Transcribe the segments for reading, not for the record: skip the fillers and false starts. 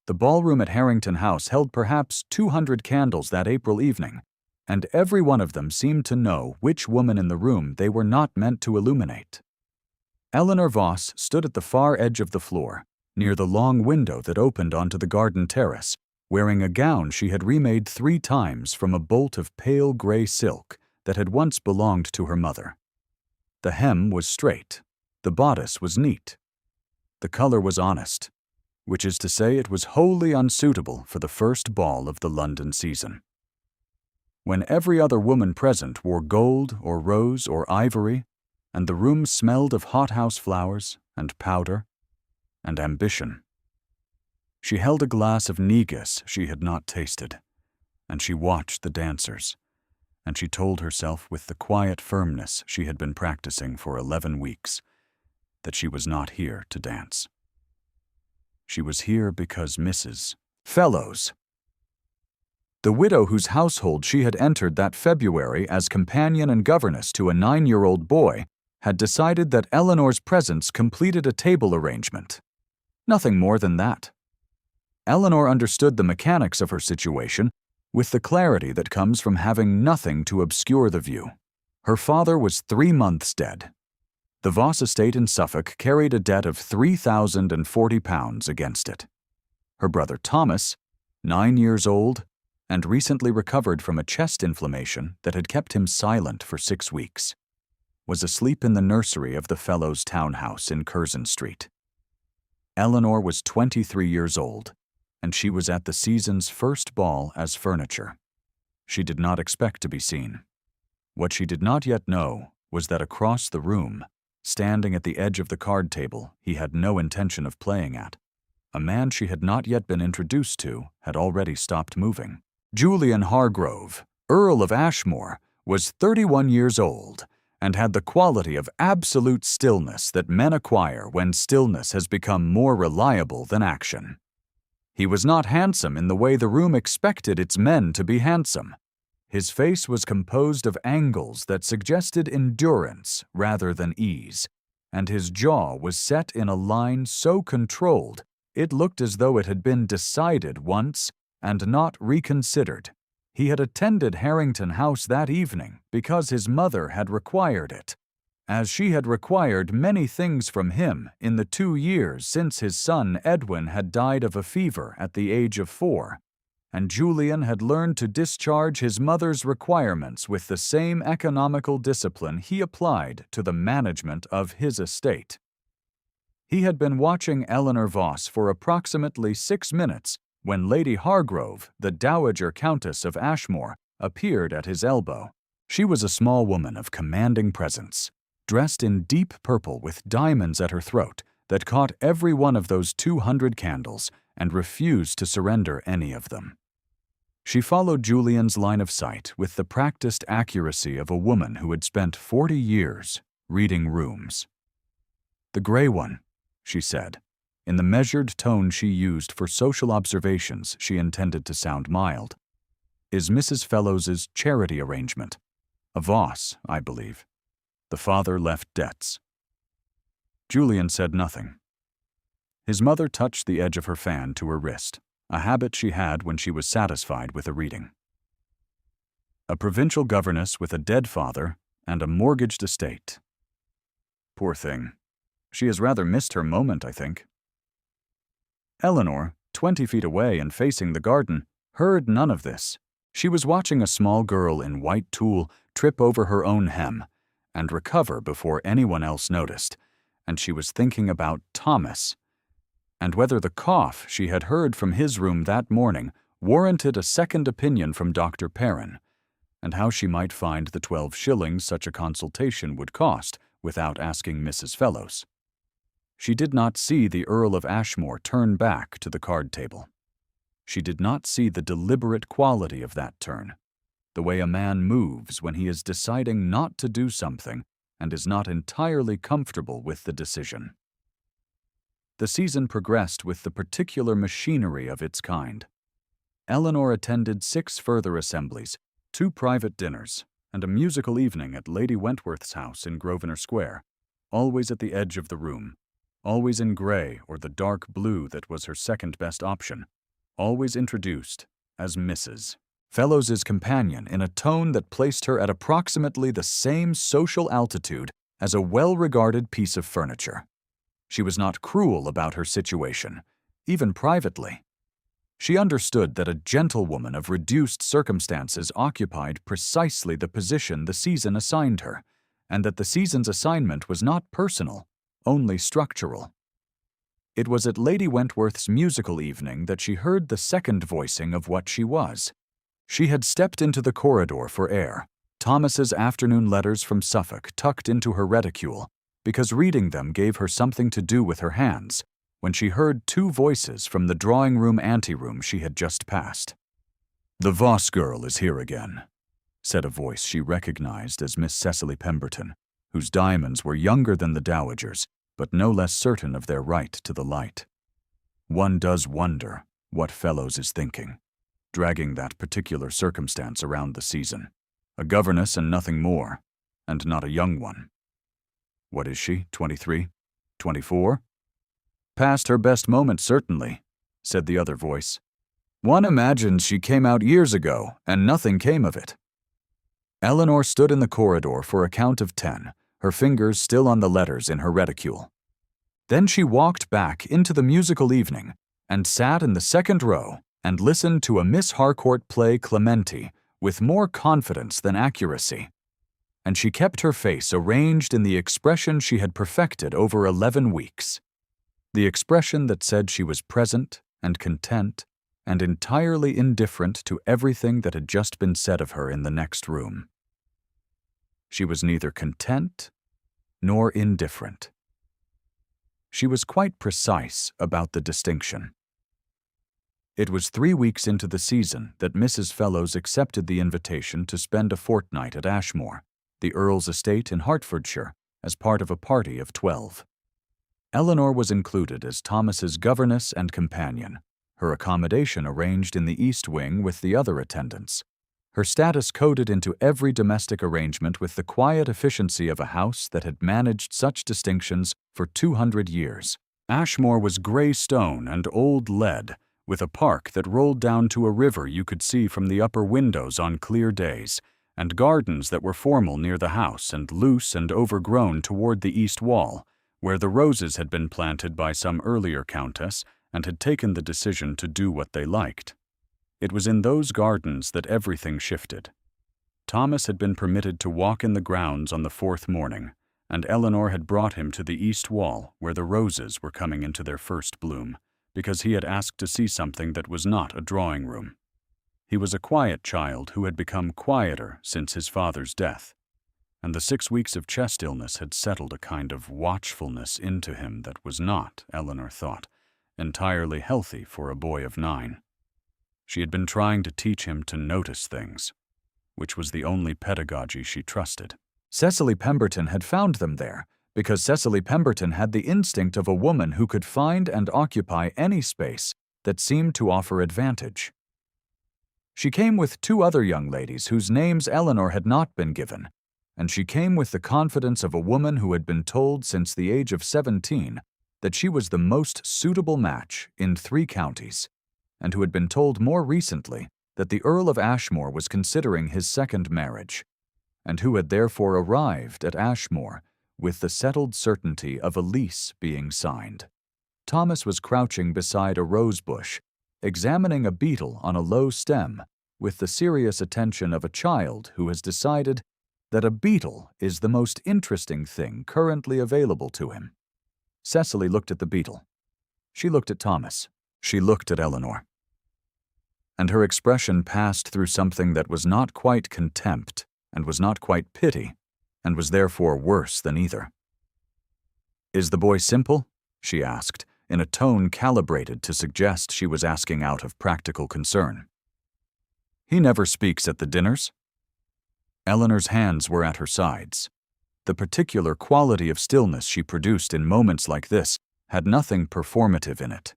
The ballroom at Harrington House held perhaps 200 candles that April evening, and every one of them seemed to know which woman in the room they were not meant to illuminate. Eleanor Voss stood at the far edge of the floor, near the long window that opened onto the garden terrace, wearing a gown she had remade 3 times from a bolt of pale gray silk that had once belonged to her mother. The hem was straight, the bodice was neat. The color was honest, which is to say it was wholly unsuitable for the first ball of the London season. When every other woman present wore gold or rose or ivory, and the room smelled of hothouse flowers and powder and ambition. She held a glass of negus she had not tasted, and she watched the dancers, and she told herself with the quiet firmness she had been practicing for 11 weeks that she was not here to dance. She was here because Mrs. Fellows, the widow whose household she had entered that February as companion and governess to a 9-year-old boy, had decided that Eleanor's presence completed a table arrangement. Nothing more than that. Eleanor understood the mechanics of her situation with the clarity that comes from having nothing to obscure the view. Her father was 3 months dead. The Voss estate in Suffolk carried a debt of £3,040 against it. Her brother Thomas, 9 years old, and recently recovered from a chest inflammation that had kept him silent for 6 weeks, was asleep in the nursery of the Fellows' townhouse in Curzon Street. Eleanor was 23 years old, and she was at the season's first ball as furniture. She did not expect to be seen. What she did not yet know was that across the room, standing at the edge of the card table he had no intention of playing at, a man she had not yet been introduced to had already stopped moving. Julian Hargrove, Earl of Ashmore, was 31 years old and had the quality of absolute stillness that men acquire when stillness has become more reliable than action. He was not handsome in the way the room expected its men to be handsome. His face was composed of angles that suggested endurance rather than ease, and his jaw was set in a line so controlled it looked as though it had been decided once and not reconsidered. He had attended Harrington House that evening because his mother had required it, as she had required many things from him in the 2 years since his son Edwin had died of a fever at the age of 4, and Julian had learned to discharge his mother's requirements with the same economical discipline he applied to the management of his estate. He had been watching Eleanor Voss for approximately 6 minutes when Lady Hargrove, the Dowager Countess of Ashmore, appeared at his elbow. She was a small woman of commanding presence, dressed in deep purple with diamonds at her throat that caught every one of those 200 candles and refused to surrender any of them. She followed Julian's line of sight with the practiced accuracy of a woman who had spent 40 years reading rooms. "The gray one," she said, in the measured tone she used for social observations she intended to sound mild, "is Mrs. Fellows's charity arrangement. A Voss, I believe. The father left debts." Julian said nothing. His mother touched the edge of her fan to her wrist, a habit she had when she was satisfied with a reading. A provincial governess with a dead father and a mortgaged estate. Poor thing. She has rather missed her moment, I think. Eleanor, 20 feet away and facing the garden, heard none of this. She was watching a small girl in white tulle trip over her own hem and recover before anyone else noticed, and she was thinking about Thomas, and whether the cough she had heard from his room that morning warranted a second opinion from Dr. Perrin, and how she might find the 12 shillings such a consultation would cost without asking Mrs. Fellows. She did not see the Earl of Ashmore turn back to the card table. She did not see the deliberate quality of that turn, the way a man moves when he is deciding not to do something and is not entirely comfortable with the decision. The season progressed with the particular machinery of its kind. Eleanor attended 6 further assemblies, 2 private dinners, and a musical evening at Lady Wentworth's house in Grosvenor Square, always at the edge of the room, always in gray or the dark blue that was her second-best option, always introduced as Mrs. Fellows's companion in a tone that placed her at approximately the same social altitude as a well-regarded piece of furniture. She was not cruel about her situation, even privately. She understood that a gentlewoman of reduced circumstances occupied precisely the position the season assigned her, and that the season's assignment was not personal, only structural. It was at Lady Wentworth's musical evening that she heard the second voicing of what she was. She had stepped into the corridor for air, Thomas's afternoon letters from Suffolk tucked into her reticule, because reading them gave her something to do with her hands, when she heard two voices from the drawing-room anteroom she had just passed. "The Voss girl is here again," said a voice she recognized as Miss Cecily Pemberton, whose diamonds were younger than the dowager's, but no less certain of their right to the light. One does wonder what Fellows is thinking, dragging that particular circumstance around the season. A governess and nothing more, and not a young one. What is she, 23? 24? Past her best moment, certainly, said the other voice. One imagines she came out years ago, and nothing came of it. Eleanor stood in the corridor for a count of 10, her fingers still on the letters in her reticule. Then she walked back into the musical evening and sat in the second row and listened to a Miss Harcourt play Clementi with more confidence than accuracy. And she kept her face arranged in the expression she had perfected over 11 weeks. The expression that said she was present and content and entirely indifferent to everything that had just been said of her in the next room. She was neither content nor indifferent. She was quite precise about the distinction. It was 3 weeks into the season that Mrs. Fellows accepted the invitation to spend a fortnight at Ashmore, the Earl's estate in Hertfordshire, as part of a party of 12. Eleanor was included as Thomas's governess and companion, her accommodation arranged in the east wing with the other attendants, her status coded into every domestic arrangement with the quiet efficiency of a house that had managed such distinctions for 200 years. Ashmore was gray stone and old lead, with a park that rolled down to a river you could see from the upper windows on clear days, and gardens that were formal near the house and loose and overgrown toward the east wall, where the roses had been planted by some earlier countess and had taken the decision to do what they liked. It was in those gardens that everything shifted. Thomas had been permitted to walk in the grounds on the 4th morning, and Eleanor had brought him to the east wall where the roses were coming into their first bloom, because he had asked to see something that was not a drawing room. He was a quiet child who had become quieter since his father's death, and the 6 weeks of chest illness had settled a kind of watchfulness into him that was not, Eleanor thought, entirely healthy for a boy of 9. She had been trying to teach him to notice things, which was the only pedagogy she trusted. Cecily Pemberton had found them there, because Cecily Pemberton had the instinct of a woman who could find and occupy any space that seemed to offer advantage. She came with 2 other young ladies whose names Eleanor had not been given, and she came with the confidence of a woman who had been told since the age of 17 that she was the most suitable match in 3 counties, and who had been told more recently that the Earl of Ashmore was considering his second marriage, and who had therefore arrived at Ashmore with the settled certainty of a lease being signed. Thomas was crouching beside a rose bush, examining a beetle on a low stem with the serious attention of a child who has decided that a beetle is the most interesting thing currently available to him. Cecily looked at the beetle. She looked at Thomas. She looked at Eleanor. And her expression passed through something that was not quite contempt and was not quite pity, and was therefore worse than either. "Is the boy simple?" she asked, in a tone calibrated to suggest she was asking out of practical concern. "He never speaks at the dinners?" Eleanor's hands were at her sides. The particular quality of stillness she produced in moments like this had nothing performative in it.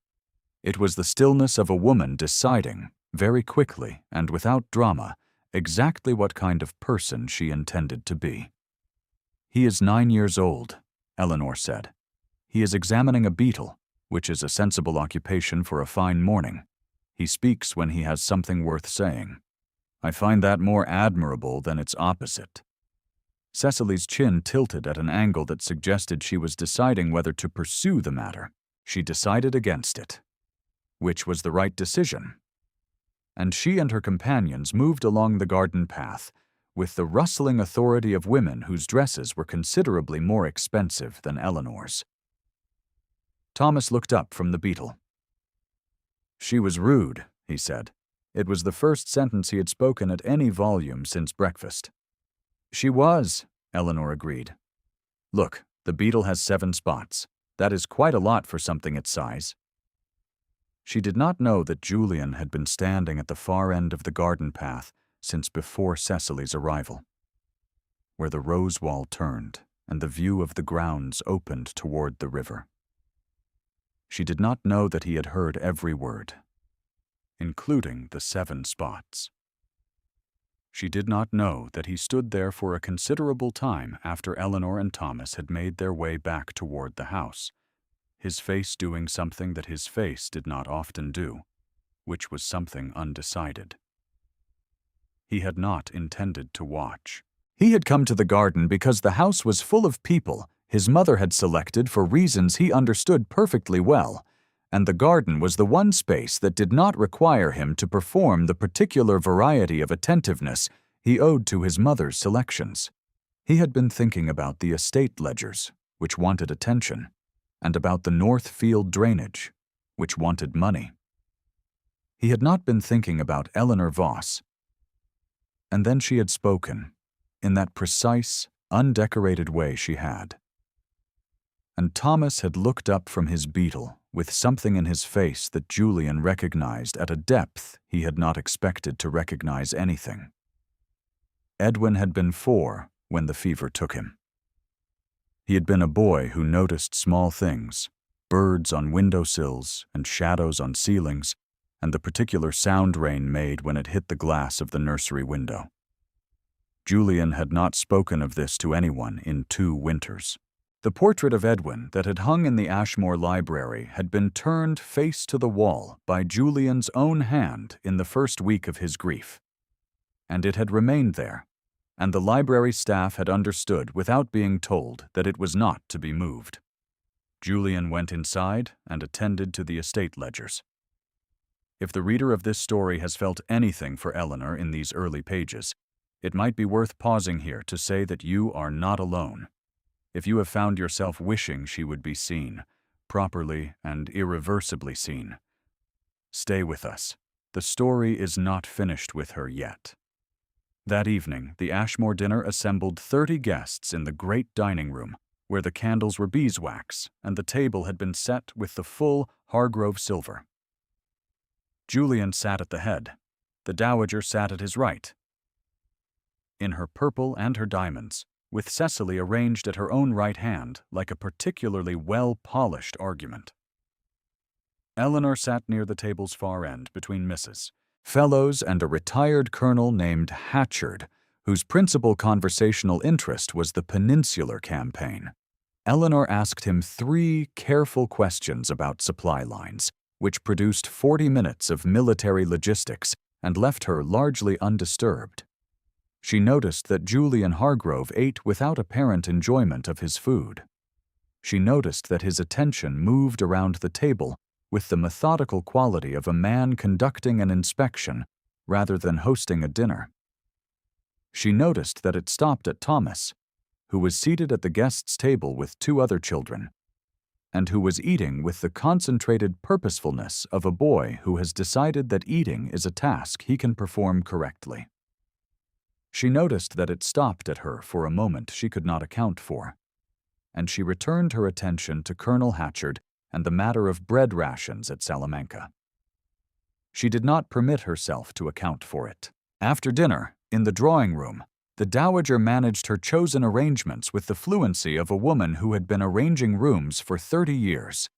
It was the stillness of a woman deciding, very quickly and without drama, exactly what kind of person she intended to be. "He is 9 years old," Eleanor said. "He is examining a beetle, which is a sensible occupation for a fine morning. He speaks when he has something worth saying. I find that more admirable than its opposite." Cecily's chin tilted at an angle that suggested she was deciding whether to pursue the matter. She decided against it, which was the right decision. And she and her companions moved along the garden path with the rustling authority of women whose dresses were considerably more expensive than Eleanor's. Thomas looked up from the beetle. "She was rude," he said. It was the first sentence he had spoken at any volume since breakfast. "She was," Eleanor agreed. "Look, the beetle has 7 spots. That is quite a lot for something its size." She did not know that Julian had been standing at the far end of the garden path since before Cecily's arrival, where the rose wall turned and the view of the grounds opened toward the river. She did not know that he had heard every word, including the 7 spots. She did not know that he stood there for a considerable time after Eleanor and Thomas had made their way back toward the house, his face doing something that his face did not often do, which was something undecided. He had not intended to watch. He had come to the garden because the house was full of people his mother had selected for reasons he understood perfectly well, and the garden was the one space that did not require him to perform the particular variety of attentiveness he owed to his mother's selections. He had been thinking about the estate ledgers, which wanted attention, and about the north field drainage, which wanted money. He had not been thinking about Eleanor Voss. And then she had spoken, in that precise, undecorated way she had. And Thomas had looked up from his beetle with something in his face that Julian recognized at a depth he had not expected to recognize anything. Edwin had been 4 when the fever took him. He had been a boy who noticed small things, birds on windowsills and shadows on ceilings, and the particular sound rain made when it hit the glass of the nursery window. Julian had not spoken of this to anyone in 2 winters. The portrait of Edwin that had hung in the Ashmore Library had been turned face to the wall by Julian's own hand in the first week of his grief. And it had remained there, and the library staff had understood without being told that it was not to be moved. Julian went inside and attended to the estate ledgers. If the reader of this story has felt anything for Eleanor in these early pages, it might be worth pausing here to say that you are not alone. If you have found yourself wishing she would be seen, properly and irreversibly seen, stay with us. The story is not finished with her yet. That evening, the Ashmore dinner assembled 30 guests in the great dining room, where the candles were beeswax and the table had been set with the full Hargrove silver. Julian sat at the head. The dowager sat at his right, in her purple and her diamonds, with Cecily arranged at her own right hand like a particularly well-polished argument. Eleanor sat near the table's far end between Mrs. Fellows and a retired colonel named Hatchard, whose principal conversational interest was the Peninsular Campaign. Eleanor asked him 3 careful questions about supply lines, which produced 40 minutes of military logistics and left her largely undisturbed. She noticed that Julian Hargrove ate without apparent enjoyment of his food. She noticed that his attention moved around the table with the methodical quality of a man conducting an inspection rather than hosting a dinner. She noticed that it stopped at Thomas, who was seated at the guests' table with 2 other children, and who was eating with the concentrated purposefulness of a boy who has decided that eating is a task he can perform correctly. She noticed that it stopped at her for a moment she could not account for, and she returned her attention to Colonel Hatchard and the matter of bread rations at Salamanca. She did not permit herself to account for it. After dinner, in the drawing room, the dowager managed her chosen arrangements with the fluency of a woman who had been arranging rooms for 30 years.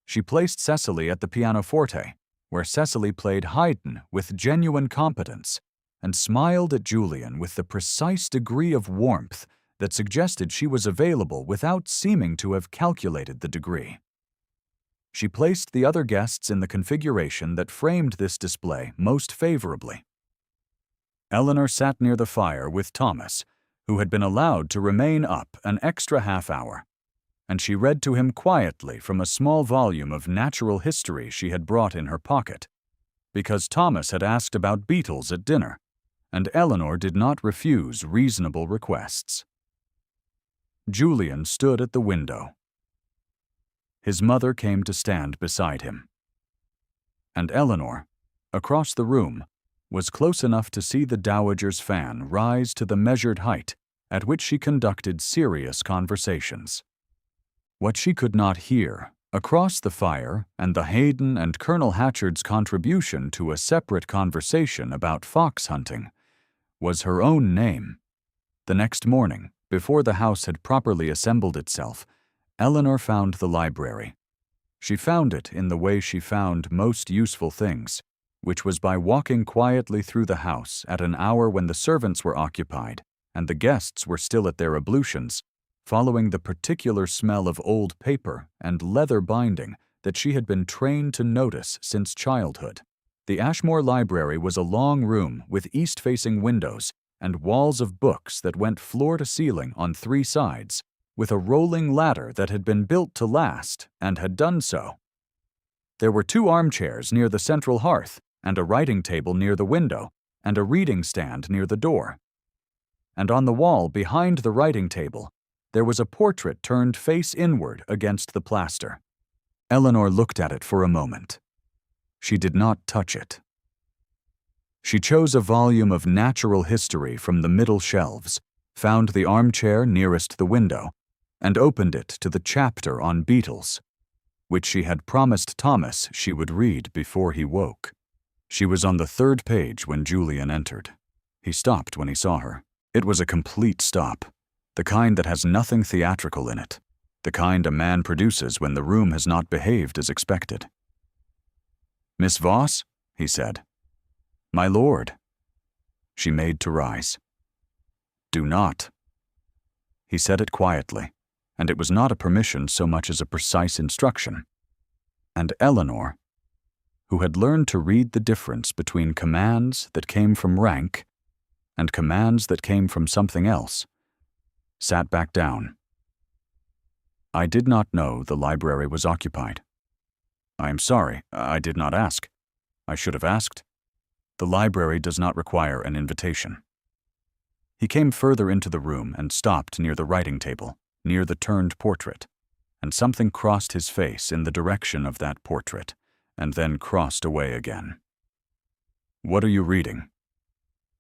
She placed Cecily at the pianoforte, where Cecily played Haydn with genuine competence, and smiled at Julian with the precise degree of warmth that suggested she was available without seeming to have calculated the degree. She placed the other guests in the configuration that framed this display most favorably. Eleanor sat near the fire with Thomas, who had been allowed to remain up an extra half-hour, and she read to him quietly from a small volume of natural history she had brought in her pocket, because Thomas had asked about beetles at dinner, and Eleanor did not refuse reasonable requests. Julian stood at the window. His mother came to stand beside him. And Eleanor, across the room, was close enough to see the dowager's fan rise to the measured height at which she conducted serious conversations. What she could not hear, across the fire and the Hayden and Colonel Hatchard's contribution to a separate conversation about fox hunting, was her own name. The next morning, before the house had properly assembled itself, Eleanor found the library. She found it in the way she found most useful things, which was by walking quietly through the house at an hour when the servants were occupied and the guests were still at their ablutions, following the particular smell of old paper and leather binding that she had been trained to notice since childhood. The Ashmore Library was a long room with east-facing windows and walls of books that went floor to ceiling on 3 sides, with a rolling ladder that had been built to last and had done so. There were 2 armchairs near the central hearth, and a writing table near the window, and a reading stand near the door. And on the wall behind the writing table, there was a portrait turned face inward against the plaster. Eleanor looked at it for a moment. She did not touch it. She chose a volume of natural history from the middle shelves, found the armchair nearest the window, and opened it to the chapter on beetles, which she had promised Thomas she would read before he woke. She was on the 3rd page when Julian entered. He stopped when he saw her. It was a complete stop, the kind that has nothing theatrical in it, the kind a man produces when the room has not behaved as expected. "Miss Voss?" he said. "My lord." She made to rise. "Do not." He said it quietly, and it was not a permission so much as a precise instruction. And Eleanor, who had learned to read the difference between commands that came from rank and commands that came from something else, sat back down. "I did not know the library was occupied. I am sorry, I did not ask. I should have asked. The library does not require an invitation." He came further into the room and stopped near the writing table, near the turned portrait, and something crossed his face in the direction of that portrait, and then crossed away again. "What are you reading?"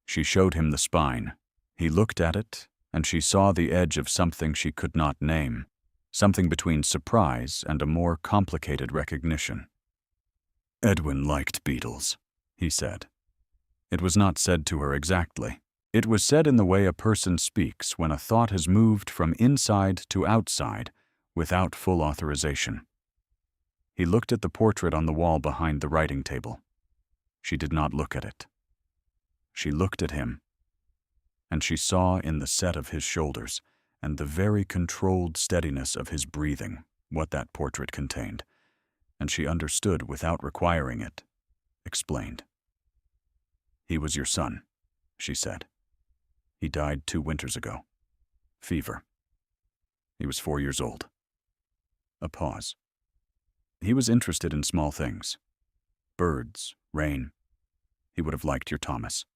She showed him the spine. He looked at it, and she saw the edge of something she could not name, something between surprise and a more complicated recognition. "Edwin liked beetles," he said. It was not said to her exactly. It was said in the way a person speaks when a thought has moved from inside to outside without full authorization. He looked at the portrait on the wall behind the writing table. She did not look at it. She looked at him, and she saw in the set of his shoulders and the very controlled steadiness of his breathing what that portrait contained, and she understood without requiring it, explained. "He was your son," she said. "He died 2 winters ago. Fever. He was 4 years old." A pause. "He was interested in small things. Birds, rain. He would have liked your Thomas."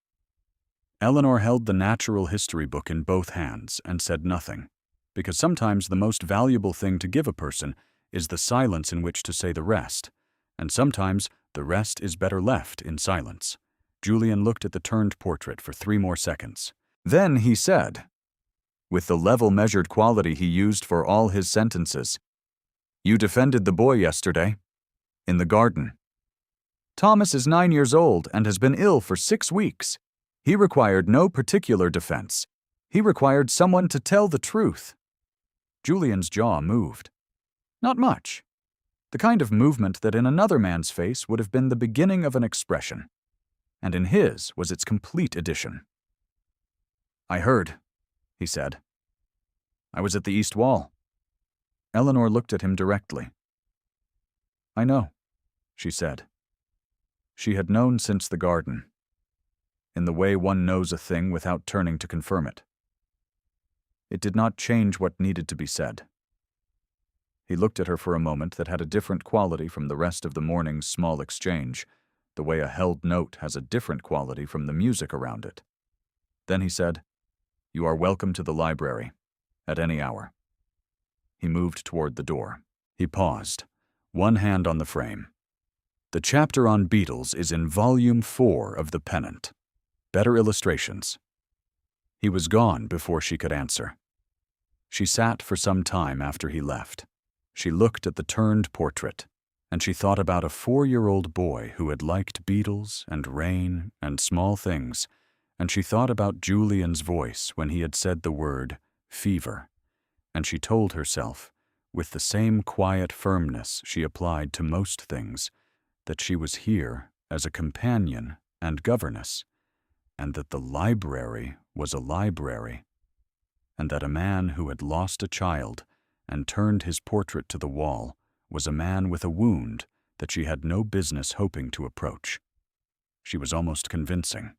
Eleanor held the natural history book in both hands and said nothing, because sometimes the most valuable thing to give a person is the silence in which to say the rest, and sometimes the rest is better left in silence. Julian looked at the turned portrait for 3 more seconds. Then he said, with the level measured quality he used for all his sentences, "You defended the boy yesterday, in the garden. Thomas is 9 years old and has been ill for 6 weeks. He required no particular defense. He required someone to tell the truth." Julian's jaw moved. Not much. The kind of movement that in another man's face would have been the beginning of an expression, and in his was its complete addition. "I heard," he said. "I was at the east wall." Eleanor looked at him directly. "I know," she said. She had known since the garden, in the way one knows a thing without turning to confirm it. It did not change what needed to be said. He looked at her for a moment that had a different quality from the rest of the morning's small exchange, the way a held note has a different quality from the music around it. Then he said, "You are welcome to the library, at any hour." He moved toward the door. He paused, one hand on the frame. "The chapter on beetles is in Volume 4 of The Pennant. Better illustrations." He was gone before she could answer. She sat for some time after he left. She looked at the turned portrait, and she thought about a 4-year-old boy who had liked beetles and rain and small things, and she thought about Julian's voice when he had said the word fever, and she told herself, with the same quiet firmness she applied to most things, that she was here as a companion and governess, and that the library was a library, and that a man who had lost a child and turned his portrait to the wall was a man with a wound that she had no business hoping to approach. She was almost convincing.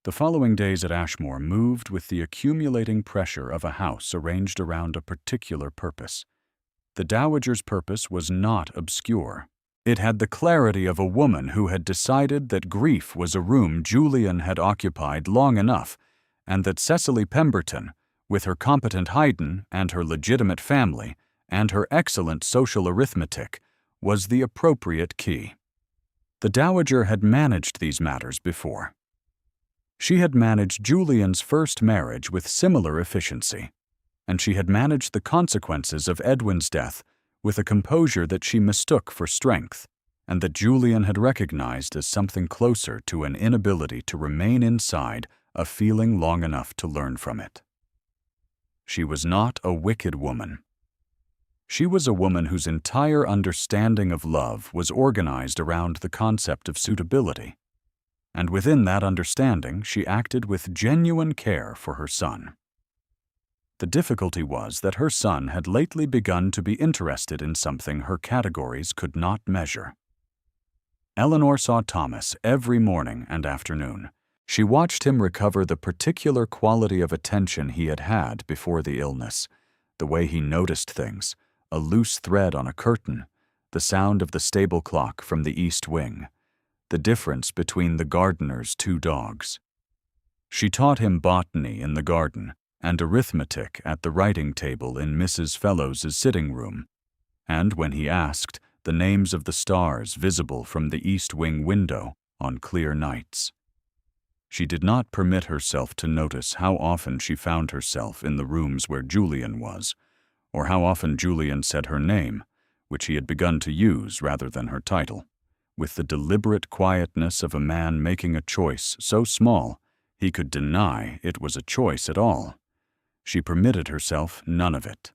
The following days at Ashmore moved with the accumulating pressure of a house arranged around a particular purpose. The dowager's purpose was not obscure. It had the clarity of a woman who had decided that grief was a room Julian had occupied long enough, and that Cecily Pemberton, with her competent Haydn and her legitimate family and her excellent social arithmetic, was the appropriate key. The dowager had managed these matters before. She had managed Julian's first marriage with similar efficiency, and she had managed the consequences of Edwin's death with a composure that she mistook for strength, and that Julian had recognized as something closer to an inability to remain inside a feeling long enough to learn from it. She was not a wicked woman. She was a woman whose entire understanding of love was organized around the concept of suitability, and within that understanding she acted with genuine care for her son. The difficulty was that her son had lately begun to be interested in something her categories could not measure. Eleanor saw Thomas every morning and afternoon. She watched him recover the particular quality of attention he had had before the illness, the way he noticed things, a loose thread on a curtain, the sound of the stable clock from the east wing, the difference between the gardener's 2 dogs. She taught him botany in the garden and arithmetic at the writing table in Mrs. Fellows's sitting room, and when he asked, the names of the stars visible from the east wing window on clear nights. She did not permit herself to notice how often she found herself in the rooms where Julian was, or how often Julian said her name, which he had begun to use rather than her title, with the deliberate quietness of a man making a choice so small he could deny it was a choice at all. She permitted herself none of it.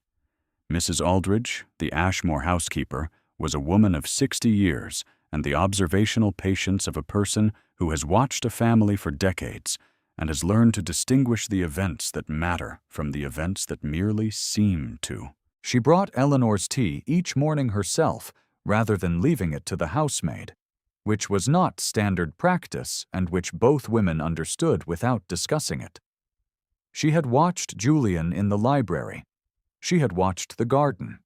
Mrs. Aldridge, the Ashmore housekeeper, was a woman of 60 years and the observational patience of a person who has watched a family for decades and has learned to distinguish the events that matter from the events that merely seem to. She brought Eleanor's tea each morning herself rather than leaving it to the housemaid, which was not standard practice and which both women understood without discussing it. She had watched Julian in the library. She had watched the garden.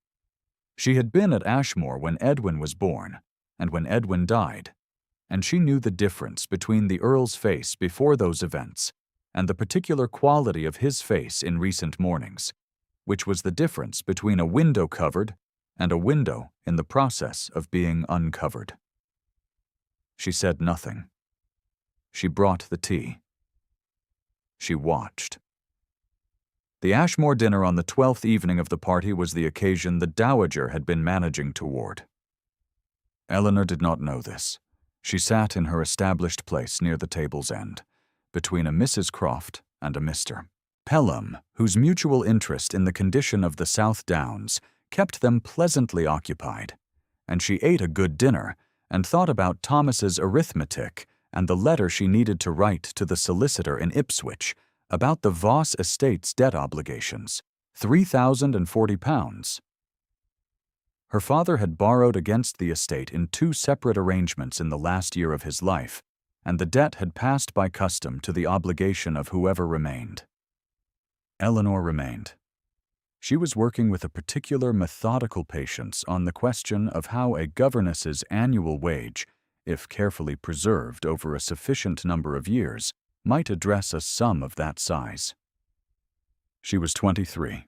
She had been at Ashmore when Edwin was born and when Edwin died, and she knew the difference between the Earl's face before those events and the particular quality of his face in recent mornings, which was the difference between a window covered and a window in the process of being uncovered. She said nothing. She brought the tea. She watched. The Ashmore dinner on the 12th evening of the party was the occasion the dowager had been managing toward. Eleanor did not know this. She sat in her established place near the table's end, between a Mrs. Croft and a Mr. Pelham, whose mutual interest in the condition of the South Downs kept them pleasantly occupied, and she ate a good dinner and thought about Thomas's arithmetic and the letter she needed to write to the solicitor in Ipswich about the Voss estate's debt obligations, £3,040. Her father had borrowed against the estate in 2 separate arrangements in the last year of his life, and the debt had passed by custom to the obligation of whoever remained. Eleanor remained. She was working with a particular methodical patience on the question of how a governess's annual wage, if carefully preserved over a sufficient number of years, might address a sum of that size. She was 23.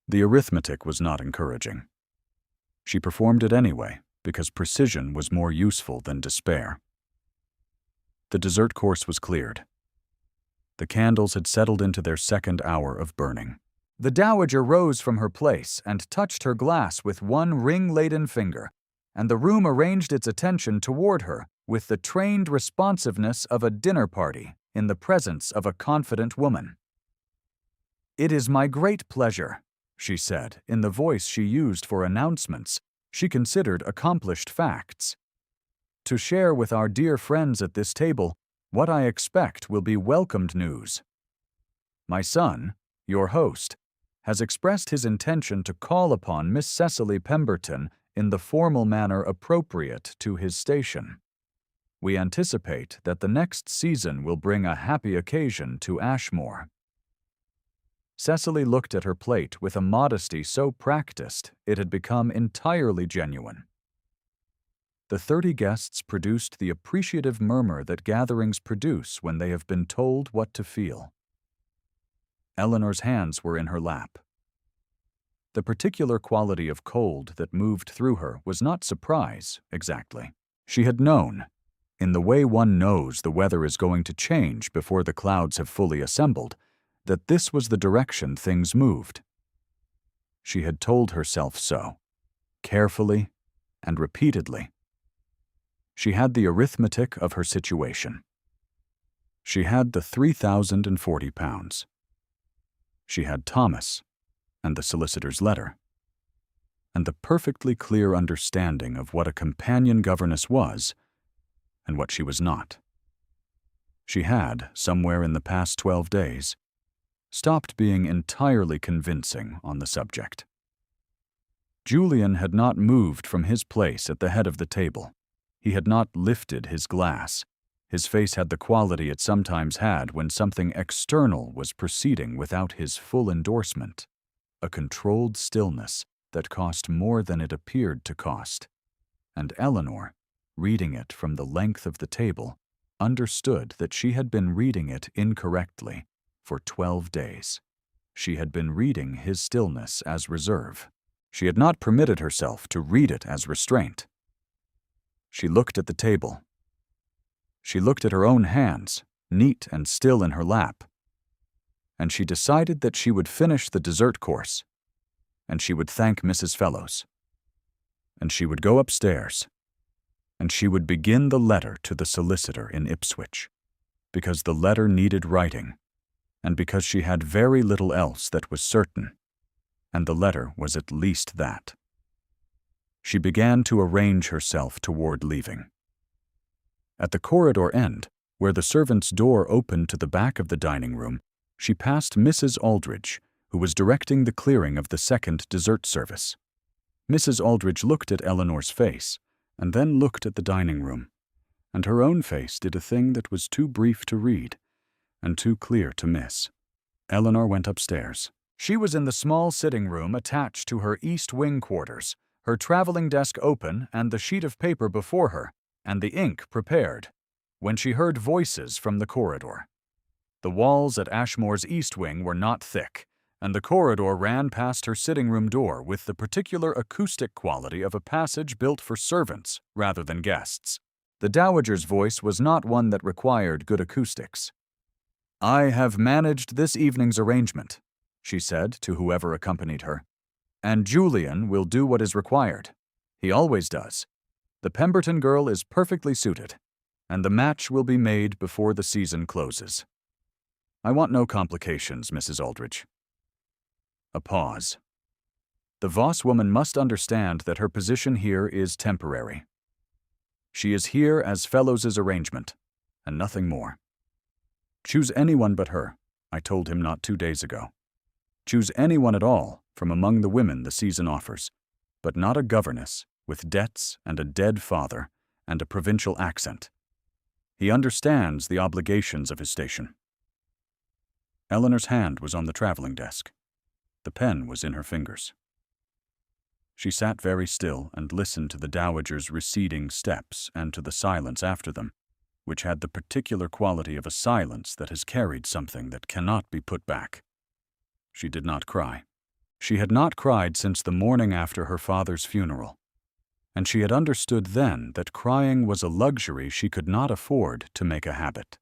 The arithmetic was not encouraging. She performed it anyway, because precision was more useful than despair. The dessert course was cleared. The candles had settled into their second hour of burning. The dowager rose from her place and touched her glass with one ring-laden finger, and the room arranged its attention toward her with the trained responsiveness of a dinner party in the presence of a confident woman. "It is my great pleasure," she said in the voice she used for announcements she considered accomplished facts, "to share with our dear friends at this table what I expect will be welcomed news. My son, your host, has expressed his intention to call upon Miss Cecily Pemberton in the formal manner appropriate to his station. We anticipate that the next season will bring a happy occasion to Ashmore." Cecily looked at her plate with a modesty so practiced it had become entirely genuine. The 30 guests produced the appreciative murmur that gatherings produce when they have been told what to feel. Eleanor's hands were in her lap. The particular quality of cold that moved through her was not surprise, exactly. She had known, in the way one knows the weather is going to change before the clouds have fully assembled, that this was the direction things moved. She had told herself so, carefully and repeatedly. She had the arithmetic of her situation. She had the £3,040. She had Thomas and the solicitor's letter, and the perfectly clear understanding of what a companion governess was and what she was not. She had, somewhere in the past 12 days, stopped being entirely convincing on the subject. Julian had not moved from his place at the head of the table. He had not lifted his glass. His face had the quality it sometimes had when something external was proceeding without his full endorsement, a controlled stillness that cost more than it appeared to cost. And Eleanor, reading it from the length of the table, understood that she had been reading it incorrectly for 12 days. She had been reading his stillness as reserve. She had not permitted herself to read it as restraint. She looked at the table. She looked at her own hands, neat and still in her lap. And she decided that she would finish the dessert course, and she would thank Mrs. Fellows, and she would go upstairs, and she would begin the letter to the solicitor in Ipswich, because the letter needed writing, and because she had very little else that was certain, and the letter was at least that. She began to arrange herself toward leaving. At the corridor end, where the servant's door opened to the back of the dining room, she passed Mrs. Aldridge, who was directing the clearing of the second dessert service. Mrs. Aldridge looked at Eleanor's face, and then looked at the dining room, and her own face did a thing that was too brief to read, and too clear to miss. Eleanor went upstairs. She was in the small sitting room attached to her East Wing quarters, her traveling desk open and the sheet of paper before her, and the ink prepared, when she heard voices from the corridor. The walls at Ashmore's East Wing were not thick, and the corridor ran past her sitting room door with the particular acoustic quality of a passage built for servants rather than guests. The dowager's voice was not one that required good acoustics. "I have managed this evening's arrangement," she said to whoever accompanied her, "and Julian will do what is required. He always does. The Pemberton girl is perfectly suited, and the match will be made before the season closes. I want no complications, Mrs. Aldridge." A pause. The Voss woman must understand that her position here is temporary. She is here as Fellows's arrangement, and nothing more. Choose anyone but her, I told him not 2 days ago. Choose anyone at all from among the women the season offers, but not a governess with debts and a dead father and a provincial accent. He understands the obligations of his station. Eleanor's hand was on the traveling desk. The pen was in her fingers. She sat very still and listened to the dowager's receding steps and to the silence after them, which had the particular quality of a silence that has carried something that cannot be put back. She did not cry. She had not cried since the morning after her father's funeral, and she had understood then that crying was a luxury she could not afford to make a habit.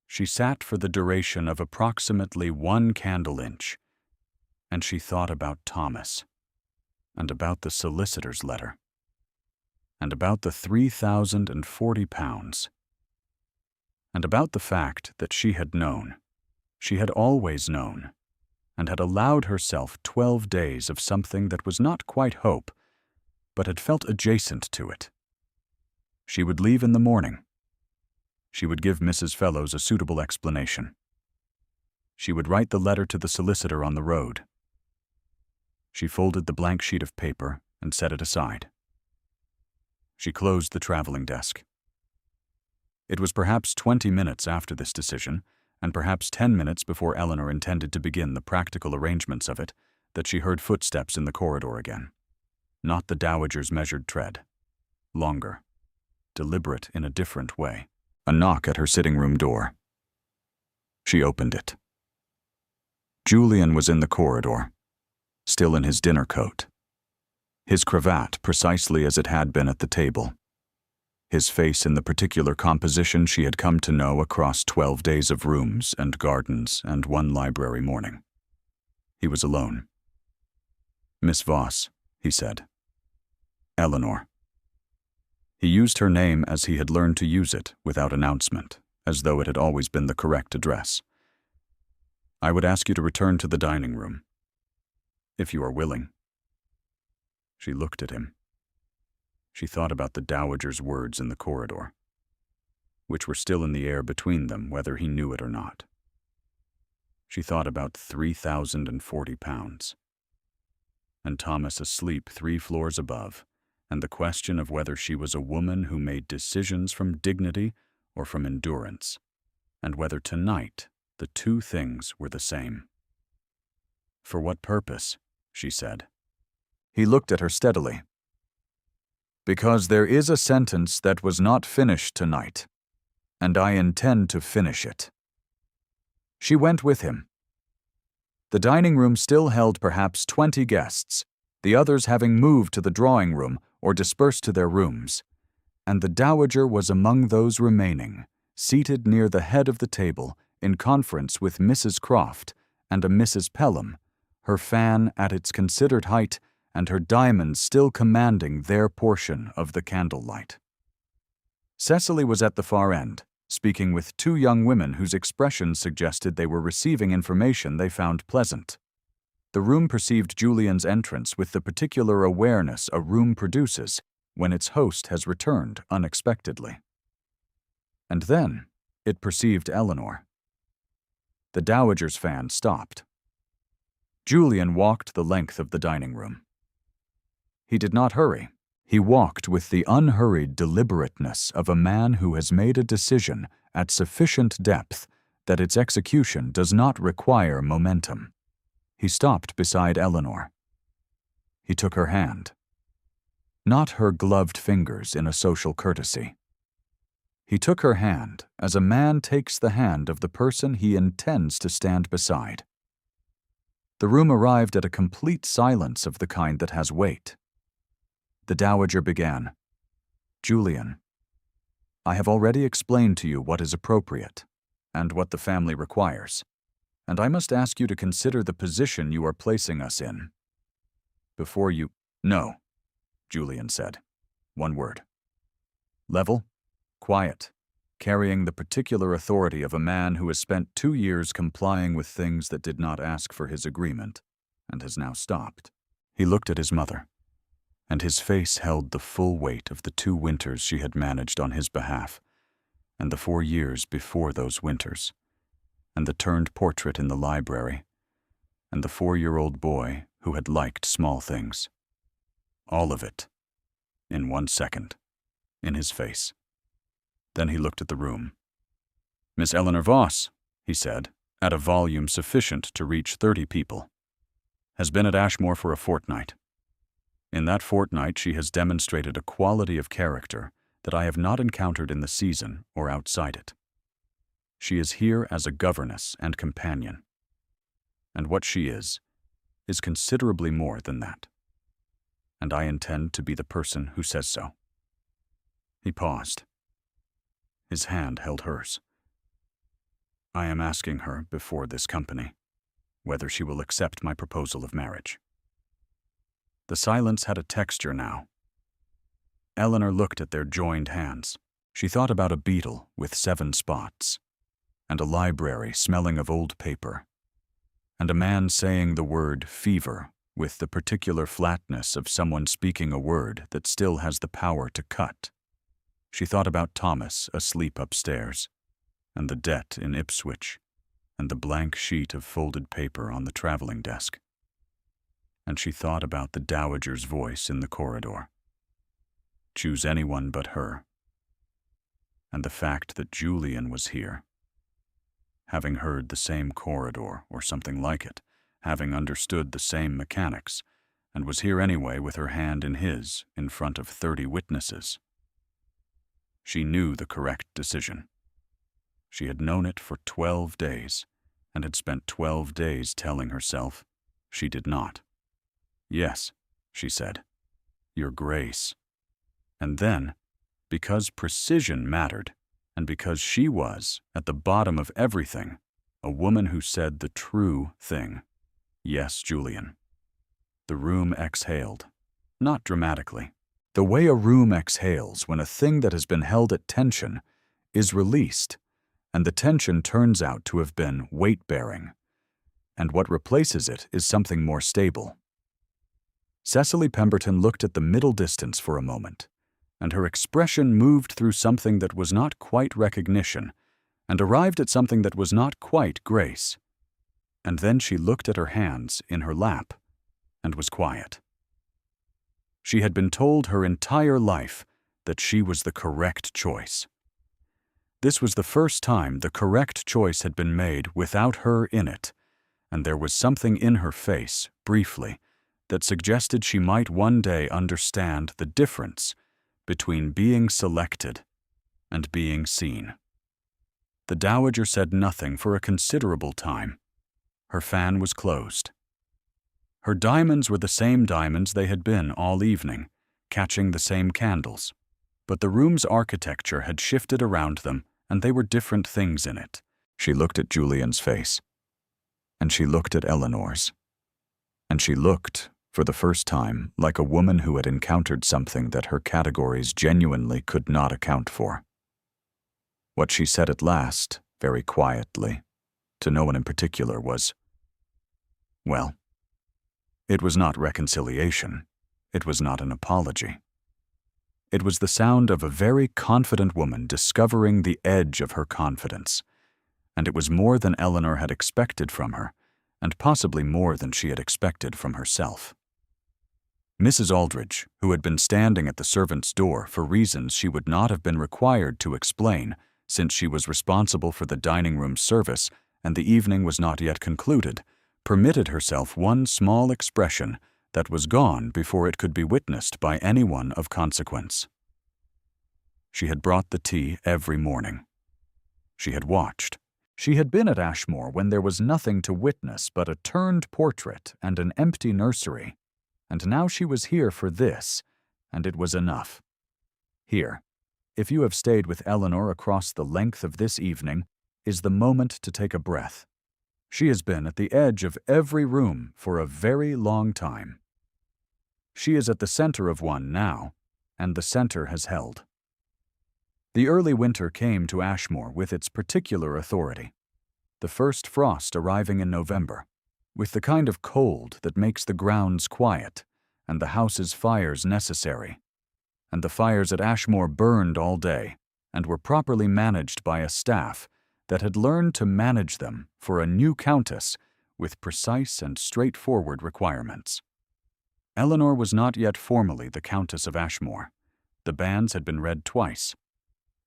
She sat for the duration of approximately 1 candle inch, and she thought about Thomas, and about the solicitor's letter, and about the £3,040, and about the fact that she had known, she had always known, and had allowed herself 12 days of something that was not quite hope, but had felt adjacent to it. She would leave in the morning. She would give Mrs. Fellows a suitable explanation. She would write the letter to the solicitor on the road. She folded the blank sheet of paper and set it aside. She closed the traveling desk. It was perhaps 20 minutes after this decision, and perhaps 10 minutes before Eleanor intended to begin the practical arrangements of it, that she heard footsteps in the corridor again. Not the dowager's measured tread. Longer. Deliberate in a different way. A knock at her sitting-room door. She opened it. Julian was in the corridor, still in his dinner coat. His cravat precisely as it had been at the table. His face in the particular composition she had come to know across 12 days of rooms and gardens and 1 library morning. He was alone. "Miss Voss," he said. "Eleanor." He used her name as he had learned to use it, without announcement, as though it had always been the correct address. "I would ask you to return to the dining room, if you are willing." She looked at him. She thought about the dowager's words in the corridor, which were still in the air between them, whether he knew it or not. She thought about £3,040, and Thomas asleep 3 floors above, and the question of whether she was a woman who made decisions from dignity or from endurance, and whether tonight the 2 things were the same. "For what purpose?" she said. He looked at her steadily. "Because there is a sentence that was not finished tonight, and I intend to finish it." She went with him. The dining room still held perhaps 20 guests, the others having moved to the drawing room or dispersed to their rooms, and the dowager was among those remaining, seated near the head of the table in conference with Mrs. Croft and a Mrs. Pelham, her fan at its considered height and her diamonds still commanding their portion of the candlelight. Cecily was at the far end, speaking with 2 young women whose expressions suggested they were receiving information they found pleasant. The room perceived Julian's entrance with the particular awareness a room produces when its host has returned unexpectedly. And then it perceived Eleanor. The dowager's fan stopped. Julian walked the length of the dining room. He did not hurry. He walked with the unhurried deliberateness of a man who has made a decision at sufficient depth that its execution does not require momentum. He stopped beside Eleanor. He took her hand. Not her gloved fingers in a social courtesy. He took her hand as a man takes the hand of the person he intends to stand beside. The room arrived at a complete silence of the kind that has weight. The dowager began. "Julian, I have already explained to you what is appropriate, and what the family requires, and I must ask you to consider the position you are placing us in. Before you—" "No," Julian said. 1 word. Level, quiet, carrying the particular authority of a man who has spent 2 years complying with things that did not ask for his agreement, and has now stopped. He looked at his mother, and his face held the full weight of the 2 winters she had managed on his behalf, and the 4 years before those winters, and the turned portrait in the library, and the 4-year-old boy who had liked small things. all of it, in 1 second, in his face. Then he looked at the room. "Miss Eleanor Voss," he said, at a volume sufficient to reach 30 people, "has been at Ashmore for a fortnight. In that fortnight she has demonstrated a quality of character that I have not encountered in the season or outside it. She is here as a governess and companion. And what she is considerably more than that. And I intend to be the person who says so." He paused. His hand held hers. "I am asking her before this company whether she will accept my proposal of marriage." The silence had a texture now. Eleanor looked at their joined hands. She thought about a beetle with 7 spots, and a library smelling of old paper, and a man saying the word fever with the particular flatness of someone speaking a word that still has the power to cut. She thought about Thomas asleep upstairs, and the debt in Ipswich, and the blank sheet of folded paper on the traveling desk. And she thought about the dowager's voice in the corridor. Choose anyone but her. And the fact that Julian was here, having heard the same corridor or something like it, having understood the same mechanics, and was here anyway with her hand in his in front of 30 witnesses. She knew the correct decision. She had known it for 12 days, and had spent 12 days telling herself she did not. "Yes," she said, "Your Grace." And then, because precision mattered, and because she was, at the bottom of everything, a woman who said the true thing, "Yes, Julian." The room exhaled, not dramatically. The way a room exhales when a thing that has been held at tension is released, and the tension turns out to have been weight-bearing, and what replaces it is something more stable. Cecily Pemberton looked at the middle distance for a moment, and her expression moved through something that was not quite recognition, and arrived at something that was not quite grace. And then she looked at her hands in her lap, and was quiet. She had been told her entire life that she was the correct choice. This was the first time the correct choice had been made without her in it, and there was something in her face, briefly, that suggested she might one day understand the difference between being selected and being seen. The dowager said nothing for a considerable time. Her fan was closed. Her diamonds were the same diamonds they had been all evening, catching the same candles, but the room's architecture had shifted around them, and they were different things in it. She looked at Julian's face, and she looked at Eleanor's, and she looked, for the first time, like a woman who had encountered something that her categories genuinely could not account for. What she said at last, very quietly, to no one in particular, was, "Well, it was not reconciliation. It was not an apology. It was the sound of a very confident woman discovering the edge of her confidence, and it was more than Eleanor had expected from her, and possibly more than she had expected from herself." Mrs. Aldridge, who had been standing at the servants' door for reasons she would not have been required to explain, since she was responsible for the dining-room service and the evening was not yet concluded, permitted herself one small expression that was gone before it could be witnessed by anyone of consequence. She had brought the tea every morning. She had watched. She had been at Ashmore when there was nothing to witness but a turned portrait and an empty nursery, and now she was here for this, and it was enough. Here, if you have stayed with Eleanor across the length of this evening, is the moment to take a breath. She has been at the edge of every room for a very long time. She is at the center of one now, and the center has held. The early winter came to Ashmore with its particular authority, the first frost arriving in November, with the kind of cold that makes the grounds quiet and the house's fires necessary. And the fires at Ashmore burned all day and were properly managed by a staff that had learned to manage them for a new countess with precise and straightforward requirements. Eleanor was not yet formally the Countess of Ashmore. The banns had been read twice.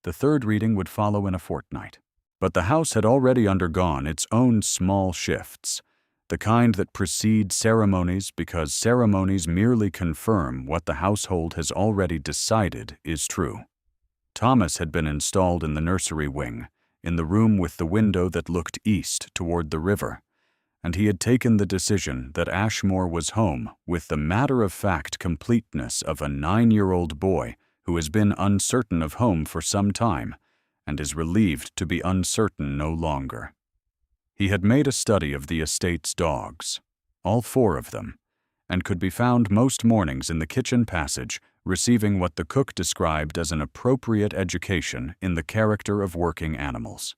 The third reading would follow in a fortnight. But the house had already undergone its own small shifts, the kind that precede ceremonies because ceremonies merely confirm what the household has already decided is true. Thomas had been installed in the nursery wing, in the room with the window that looked east toward the river, and he had taken the decision that Ashmore was home with the matter-of-fact completeness of a 9-year-old boy who has been uncertain of home for some time and is relieved to be uncertain no longer. He had made a study of the estate's dogs, all 4 of them, and could be found most mornings in the kitchen passage receiving what the cook described as an appropriate education in the character of working animals.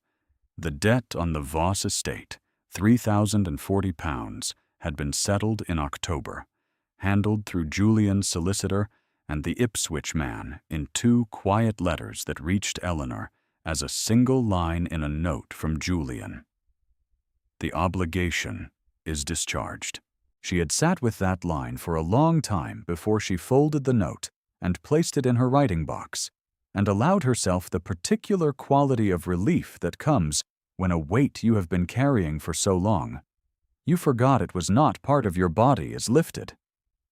The debt on the Voss estate, £3,040, had been settled in October, handled through Julian's solicitor and the Ipswich man in 2 quiet letters that reached Eleanor as a single line in a note from Julian. The obligation is discharged. She had sat with that line for a long time before she folded the note and placed it in her writing box, and allowed herself the particular quality of relief that comes when a weight you have been carrying for so long, you forgot it was not part of your body, is lifted,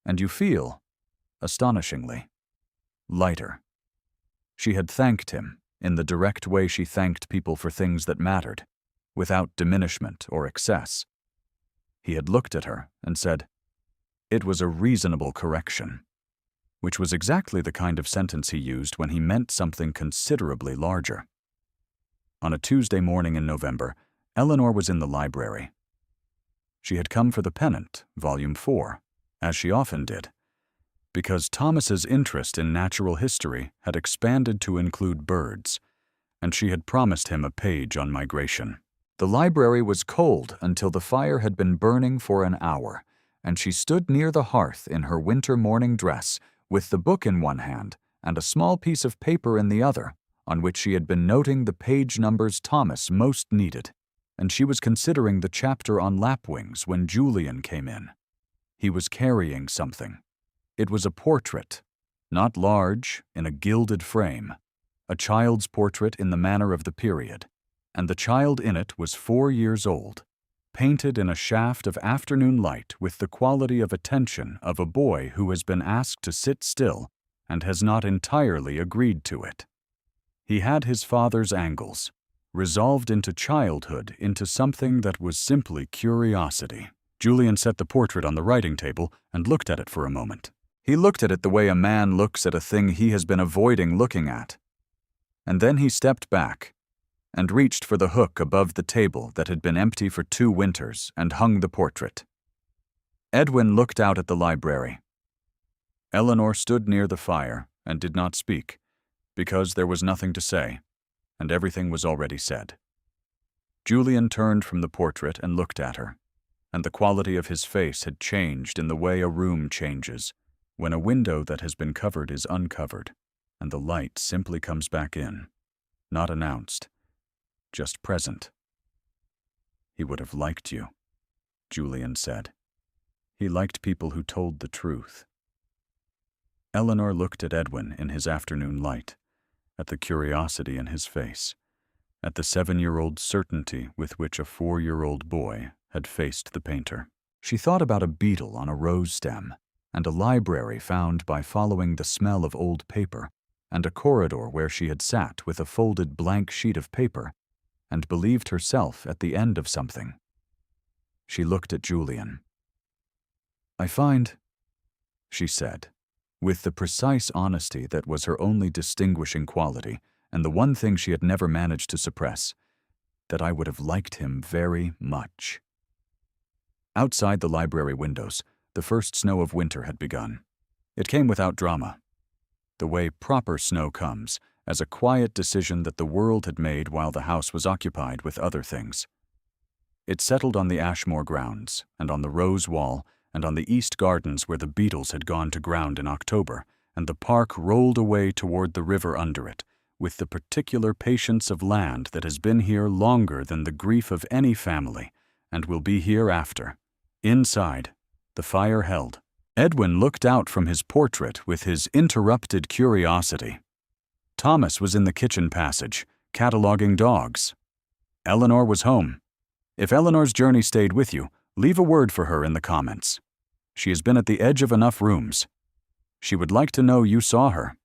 and you feel, astonishingly, lighter. She had thanked him in the direct way she thanked people for things that mattered, without diminishment or excess. He had looked at her and said, "It was a reasonable correction," which was exactly the kind of sentence he used when he meant something considerably larger. On a Tuesday morning in November, Eleanor was in the library. She had come for the Pennant, Volume 4, as she often did, because Thomas's interest in natural history had expanded to include birds, and she had promised him a page on migration. The library was cold until the fire had been burning for an hour, and she stood near the hearth in her winter morning dress, with the book in one hand and a small piece of paper in the other, on which she had been noting the page numbers Thomas most needed, and she was considering the chapter on lapwings when Julian came in. He was carrying something. It was a portrait, not large, in a gilded frame, a child's portrait in the manner of the period, and the child in it was 4 years old, painted in a shaft of afternoon light with the quality of attention of a boy who has been asked to sit still and has not entirely agreed to it. He had his father's angles, resolved into childhood into something that was simply curiosity. Julian set the portrait on the writing table and looked at it for a moment. He looked at it the way a man looks at a thing he has been avoiding looking at. And then he stepped back and reached for the hook above the table that had been empty for 2 winters and hung the portrait. Edwin looked out at the library. Eleanor stood near the fire and did not speak, because there was nothing to say, and everything was already said. Julian turned from the portrait and looked at her, and the quality of his face had changed in the way a room changes, when a window that has been covered is uncovered, and the light simply comes back in, not announced, just present. "He would have liked you," Julian said. "He liked people who told the truth." Eleanor looked at Edwin in his afternoon light, at the curiosity in his face, at the 7-year-old certainty with which a 4-year-old boy had faced the painter. She thought about a beetle on a rose stem, and a library found by following the smell of old paper, and a corridor where she had sat with a folded blank sheet of paper, and believed herself at the end of something. She looked at Julian. "I find," she said, with the precise honesty that was her only distinguishing quality, and the one thing she had never managed to suppress, "that I would have liked him very much." Outside the library windows, the first snow of winter had begun. It came without drama, the way proper snow comes, as a quiet decision that the world had made while the house was occupied with other things. It settled on the Ashmore grounds, and on the rose wall, and on the east gardens where the beetles had gone to ground in October, and the park rolled away toward the river under it, with the particular patience of land that has been here longer than the grief of any family, and will be here after. Inside, the fire held, Edwin looked out from his portrait with his interrupted curiosity. Thomas was in the kitchen passage, cataloging dogs. Eleanor was home. If Eleanor's journey stayed with you, leave a word for her in the comments. She has been at the edge of enough rooms. She would like to know you saw her.